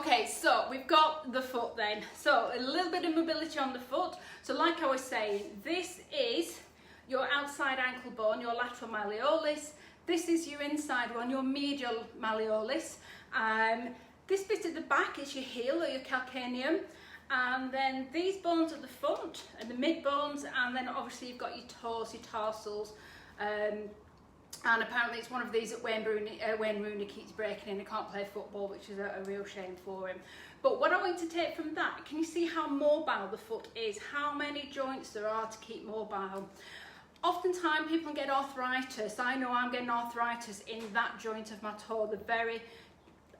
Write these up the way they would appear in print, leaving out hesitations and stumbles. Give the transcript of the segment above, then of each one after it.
Okay, so we've got the foot then. So a little bit of mobility on the foot. So like I was saying, this is your outside ankle bone, your lateral malleolus. This is your inside one, your medial malleolus. This bit at the back is your heel or your calcaneum. And then these bones at the front and the mid bones, and then obviously you've got your toes, your tarsals. And apparently it's one of these that Wayne Rooney keeps breaking and he can't play football, which is a real shame for him. But what I want to take from that, can you see how mobile the foot is? How many joints there are to keep mobile? Oftentimes people get arthritis. I know I'm getting arthritis in that joint of my toe, the very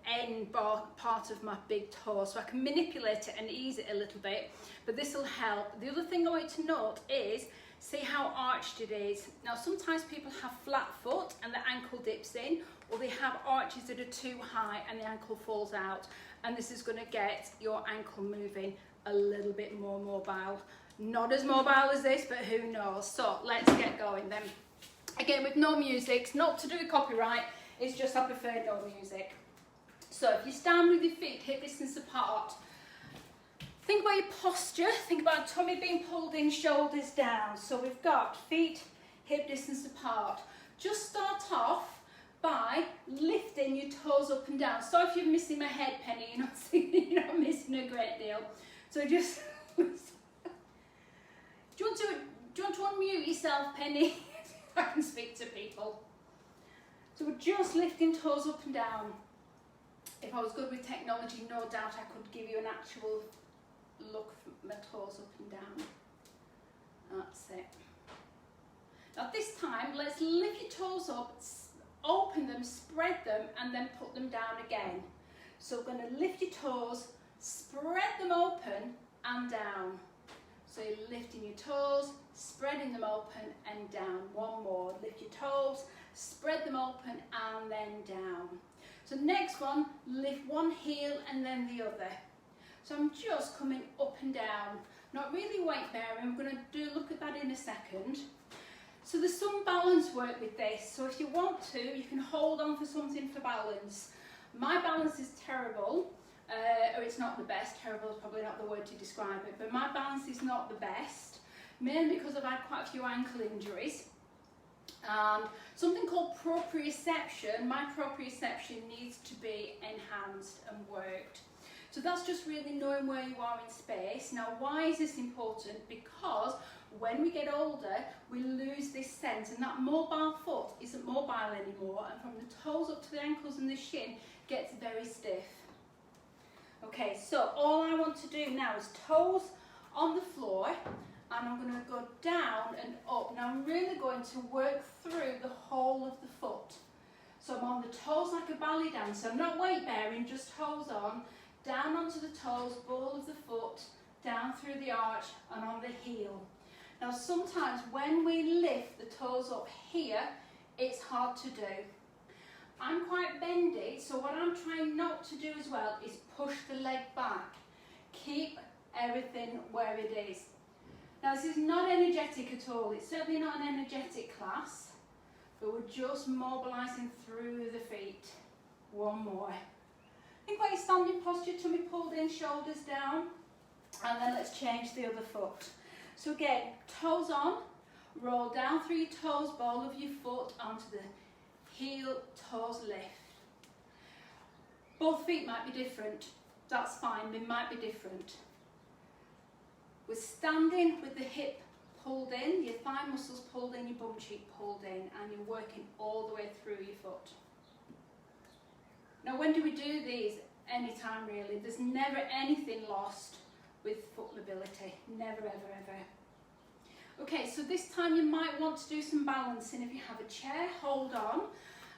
end part of my big toe, so I can manipulate it and ease it a little bit, but this will help. The other thing I want to note is, see how arched it is. Now sometimes people have flat foot and the ankle dips in, or they have arches that are too high and the ankle falls out, and this is going to get your ankle moving a little bit more mobile. Not as mobile as this, but who knows. So let's get going then. Again, with no music, it's not to do with copyright, it's just I prefer no music. So if you stand with your feet hip distance apart, think about your posture, think about tummy being pulled in, shoulders down. So we've got feet hip distance apart. Just start off by lifting your toes up and down. So if you're missing my head, Penny, you're not missing a great deal. So just, do you want to unmute yourself, Penny? I can speak to people. So we're just lifting toes up and down. If I was good with technology, no doubt I could give you an actual look from my toes up and down. That's it. Now this time, let's lift your toes up, open them, spread them, and then put them down again. So we're going to lift your toes, spread them open and down. So you're lifting your toes, spreading them open and down. One more. Lift your toes, spread them open and then down. So next one, lift one heel and then the other. So I'm just coming up and down, not really weight bearing. We're going to look at that in a second. So there's some balance work with this. So if you want to, you can hold on for something for balance. My balance is terrible, or it's not the best. Terrible is probably not the word to describe it, but my balance is not the best, mainly because I've had quite a few ankle injuries. Something called proprioception, my proprioception needs to be enhanced and worked. So that's just really knowing where you are in space. Now why is this important? Because when we get older, we lose this sense, and that mobile foot isn't mobile anymore, and from the toes up to the ankles and the shin gets very stiff. Okay, so all I want to do now is toes on the floor, and I'm going to go down and up. Now I'm really going to work through the whole of the foot. So I'm on the toes like a ballet dancer. I'm not weight bearing, just toes on, down onto the toes, ball of the foot, down through the arch and on the heel. Now sometimes when we lift the toes up here, it's hard to do. I'm quite bendy, so what I'm trying not to do as well is push the leg back. Keep everything where it is. Now this is not energetic at all, it's certainly not an energetic class, but we're just mobilising through the feet. One more. Think about your standing posture, tummy pulled in, shoulders down, and then let's change the other foot. So again, toes on, roll down through your toes, ball of your foot onto the heel, toes lift. Both feet might be different, that's fine, they might be different. We're standing with the hip pulled in, your thigh muscles pulled in, your bum cheek pulled in, and you're working all the way through your foot. Now when do we do these? Anytime really. There's never anything lost with foot mobility. Never, ever, ever. Okay, so this time you might want to do some balancing. If you have a chair, hold on.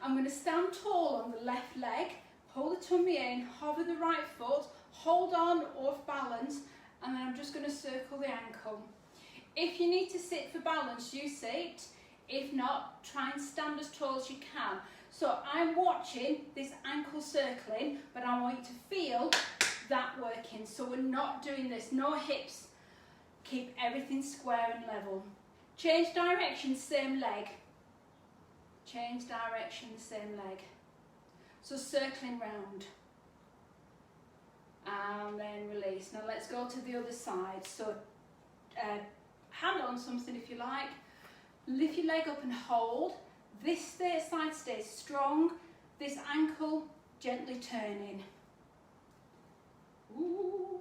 I'm going to stand tall on the left leg, pull the tummy in, hover the right foot, hold on off balance, and then I'm just going to circle the ankle. If you need to sit for balance, you sit. If not, try and stand as tall as you can. So I'm watching this ankle circling, but I want you to feel that working. So we're not doing this, no hips. Keep everything square and level. Change direction, same leg. Change direction, same leg. So circling round. and then release. Now let's go to the other side. So hand on something if you like, lift your leg up and hold. This side stays strong, this ankle gently turning. Ooh.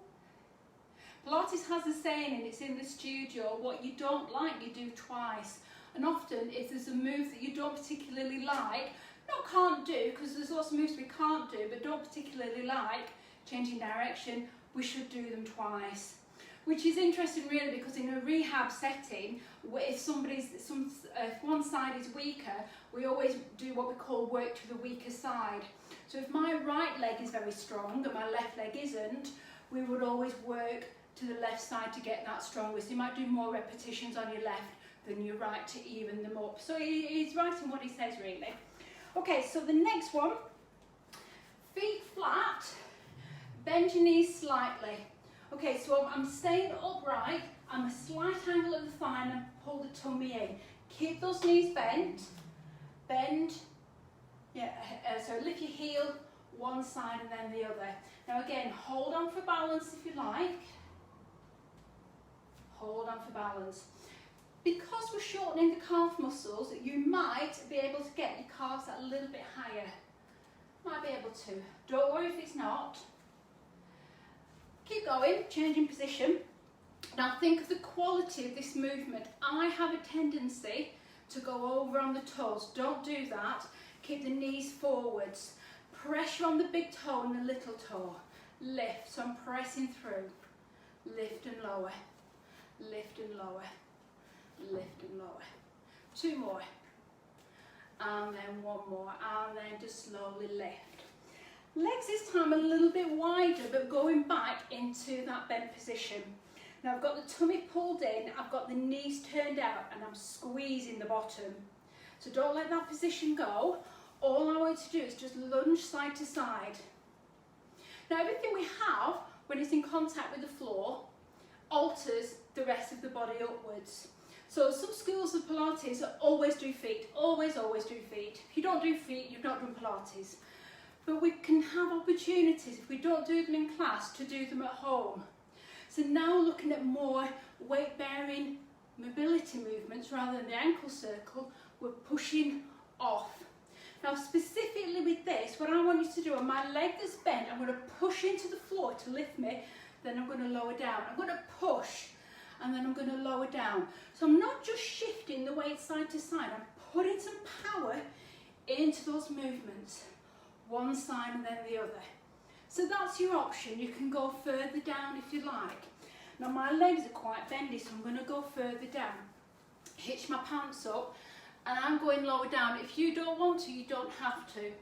Pilates has a saying, and it's in the studio, what you don't like you do twice. And often if there's a move that you don't particularly like, not can't do, because there's lots of moves we can't do, but don't particularly like, changing direction, we should do them twice. Which is interesting really, because in a rehab setting, if one side is weaker, we always do what we call work to the weaker side. So if my right leg is very strong and my left leg isn't, we would always work to the left side to get that stronger. So you might do more repetitions on your left than your right to even them up. So he's right in what he says really. Okay, so the next one, feet flat, bend your knees slightly. Okay, so I'm staying upright, I'm a slight angle at the thigh and I pull the tummy in. Keep those knees bent, bend, yeah, so lift your heel one side and then the other. Now again, hold on for balance if you like. Hold on for balance. Because we're shortening the calf muscles, you might be able to get your calves a little bit higher. Might be able to. Don't worry if it's not. Keep going, changing position. Now think of the quality of this movement. I have a tendency to go over on the toes. Don't do that. Keep the knees forwards. Pressure on the big toe and the little toe. Lift, so I'm pressing through. Lift and lower. Lift and lower. Lift and lower. Two more. And then one more. And then just slowly lift. Legs this time a little bit wider, but going back into that bent position. Now I've got the tummy pulled in, I've got the knees turned out, and I'm squeezing the bottom. So don't let that position go. All I want to do is just lunge side to side. Now everything we have, when it's in contact with the floor, alters the rest of the body upwards. So some schools of Pilates always do feet, always do feet. If you don't do feet, you've not done Pilates. But we can have opportunities, if we don't do them in class, to do them at home. So now looking at more weight-bearing mobility movements rather than the ankle circle, we're pushing off. Now specifically with this, what I want you to do, on my leg that's bent, I'm going to push into the floor to lift me, then I'm going to lower down. I'm going to push, and then I'm going to lower down. So I'm not just shifting the weight side to side, I'm putting some power into those movements. One side and then the other. So that's your option. You can go further down if you like. Now my legs are quite bendy, so I'm going to go further down. Hitch my pants up, and I'm going lower down. If you don't want to, you don't have to.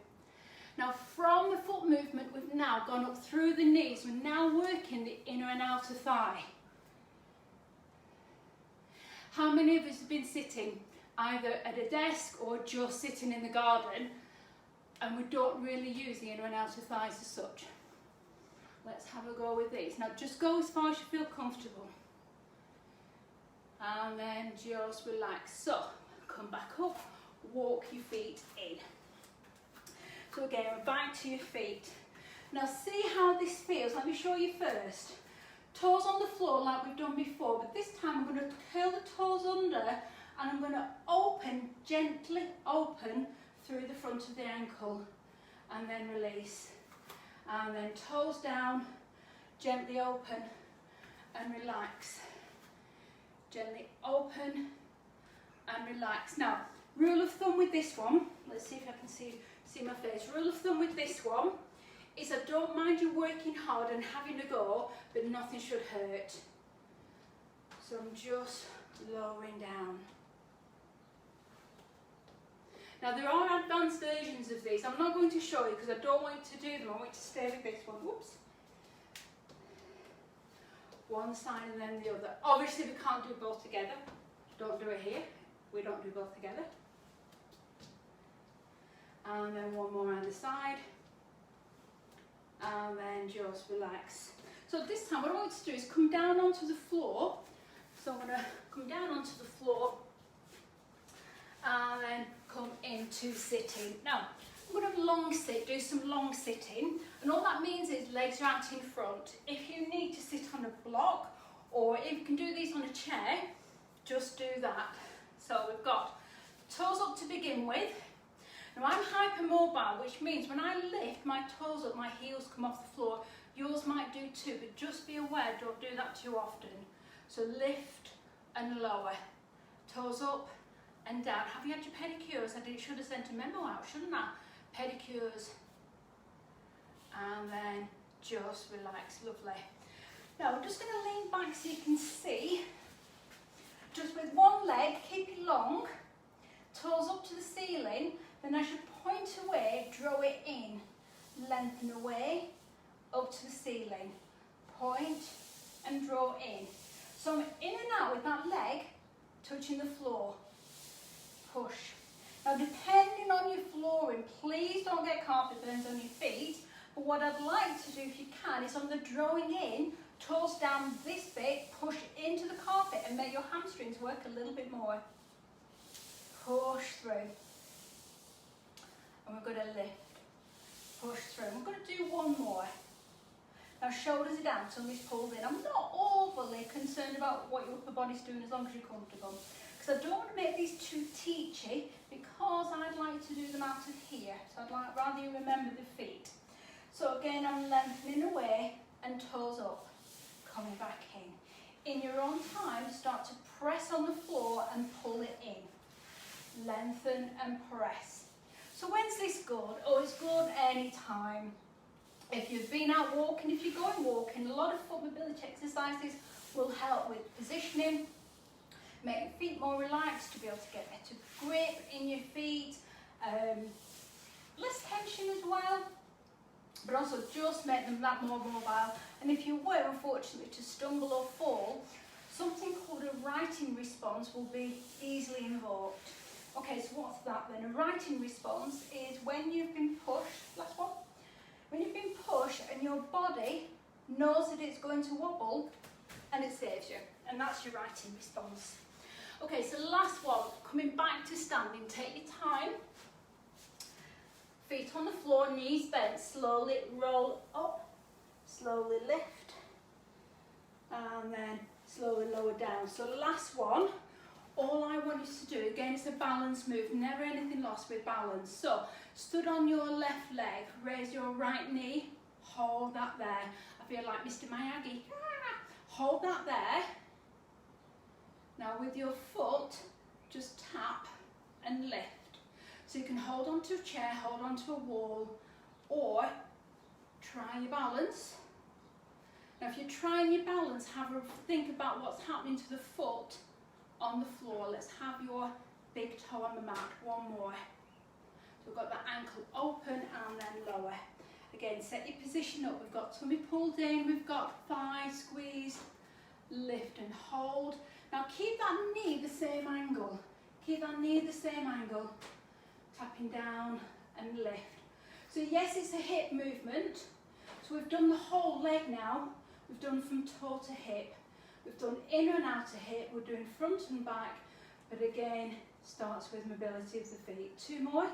Now from the foot movement, we've now gone up through the knees. We're now working the inner and outer thigh. How many of us have been sitting either at a desk or just sitting in the garden, and we don't really use the inner and outer thighs as such? Let's have a go with these. Now just go as far as you feel comfortable. And then just relax. So, come back up, walk your feet in. So again, we're back to your feet. Now see how this feels. Let me show you first. Toes on the floor like we've done before, but this time I'm going to curl the toes under, and I'm going to open, gently open through the front of the ankle, and then release. And then toes down, gently open and relax. Gently open and relax. Now, rule of thumb with this one, let's see if I can see my face. Rule of thumb with this one is I don't mind you working hard and having a go, but nothing should hurt. So I'm just lowering down. Now there are advanced versions of these. I'm not going to show you because I don't want you to do them. I want you to stay with this one. Whoops. One side and then the other. Obviously we can't do both together. Don't do it here. We don't do both together. And then one more on the side. And then just relax. So this time what I want you to do is come down onto the floor. So I'm going to come down onto the floor and then come into sitting. Now, I'm going to long sit, do some long sitting, and all that means is legs are out in front. If you need to sit on a block, or if you can do these on a chair, just do that. So we've got toes up to begin with. Now I'm hypermobile, which means when I lift my toes up, my heels come off the floor. Yours might do too, but just be aware, don't do that too often. So lift and lower, toes up and down. Have you had your pedicures? I should have sent a memo out, shouldn't I? Pedicures, and then just relax, lovely. Now we're just going to lean back so you can see, just with one leg, keep it long, toes up to the ceiling, then as you point away, draw it in, lengthen away, up to the ceiling, point and draw in. So I'm in and out with that leg, touching the floor, push. Now depending on your flooring, please don't get carpet burns on your feet, but what I'd like to do if you can is on the drawing in, toes down this bit, push into the carpet and make your hamstrings work a little bit more. Push through. And we're going to lift, push through. We're going to do one more. Now shoulders are down, tummies pulled in. I'm not overly concerned about what your upper body's doing as long as you're comfortable. Because I don't want to make these too teachy, because I'd like to do them out of here. So I'd like rather you remember the feet. So again, I'm lengthening away and toes up, coming back in. In your own time, start to press on the floor and pull it in. Lengthen and press. So when's this good? Oh, it's good anytime. If you've been out walking, if you're going walking, a lot of foot mobility exercises will help with positioning, make your feet more relaxed, to be able to get better grip in your feet, less tension as well, but also just make them that more mobile. And if you were, unfortunately, to stumble or fall, something called a righting response will be easily invoked. Okay, so what's that then? A righting response is when you've been pushed, last one, when you've been pushed and your body knows that it's going to wobble and it saves you, and that's your righting response. Okay, so last one, coming back to standing, take your time, feet on the floor, knees bent, slowly roll up, slowly lift, and then slowly lower down. So last one, all I want you to do, again, it's a balance move, never anything lost with balance. So stood on your left leg, raise your right knee, hold that there. I feel like Mr. Miyagi. Hold that there. Now with your foot, just tap and lift. So you can hold onto a chair, hold onto a wall, or try your balance. Now if you're trying your balance, have a think about what's happening to the foot on the floor. Let's have your big toe on the mat. One more. So we've got the ankle open and then lower. Again, set your position up. We've got tummy pulled in, we've got thigh squeezed, lift and hold. Now keep that knee the same angle. Keep that knee the same angle. Tapping down and lift. So yes, it's a hip movement. So we've done the whole leg now. We've done from toe to hip. We've done inner and outer hip. We're doing front and back. But again, starts with mobility of the feet. Two more.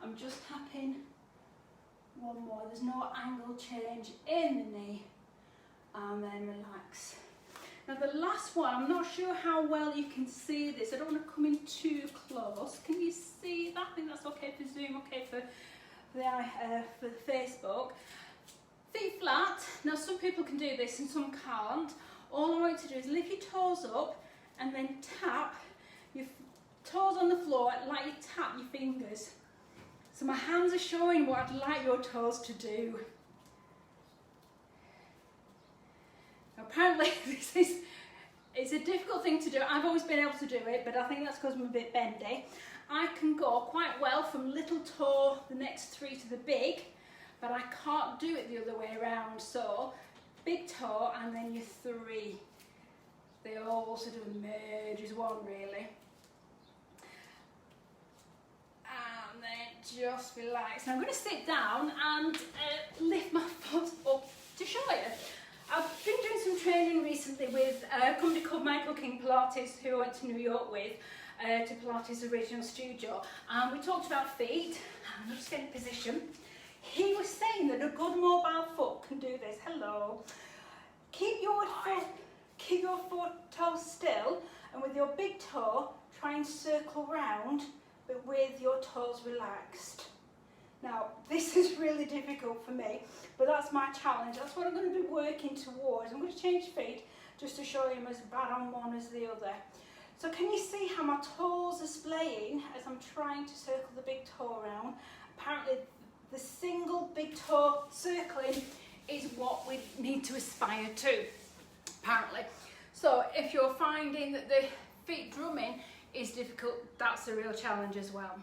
I'm just tapping. One more. There's no angle change in the knee. And then relax. Now the last one, I'm not sure how well you can see this. I don't want to come in too close. Can you see that? I think that's okay for Zoom, okay for Facebook. Feet flat. Now some people can do this and some can't. All I want you to do is lift your toes up and then tap your toes on the floor like you tap your fingers. So my hands are showing what I'd like your toes to do. Apparently it's a difficult thing to do. I've always been able to do it, but I think that's because I'm a bit bendy. I can go quite well from little toe, the next three to the big, but I can't do it the other way around. So big toe and then your three. They all sort of merge as one really. And then just relax. Now I'm going to sit down and lift my foot up to show you. I've been doing some training recently with a company called Michael King Pilates, who I went to New York with, to Pilates Original Studio, and we talked about feet. I'm just getting position. He was saying that a good mobile foot can do this. Hello. Keep your foot toe still, and with your big toe, try and circle round, but with your toes relaxed. Now, this is really difficult for me, but that's my challenge. That's what I'm going to be working towards. I'm going to change feet just to show you I'm as bad on one as the other. So can you see how my toes are splaying as I'm trying to circle the big toe around? Apparently, the single big toe circling is what we need to aspire to, apparently. So if you're finding that the feet drumming is difficult, that's a real challenge as well.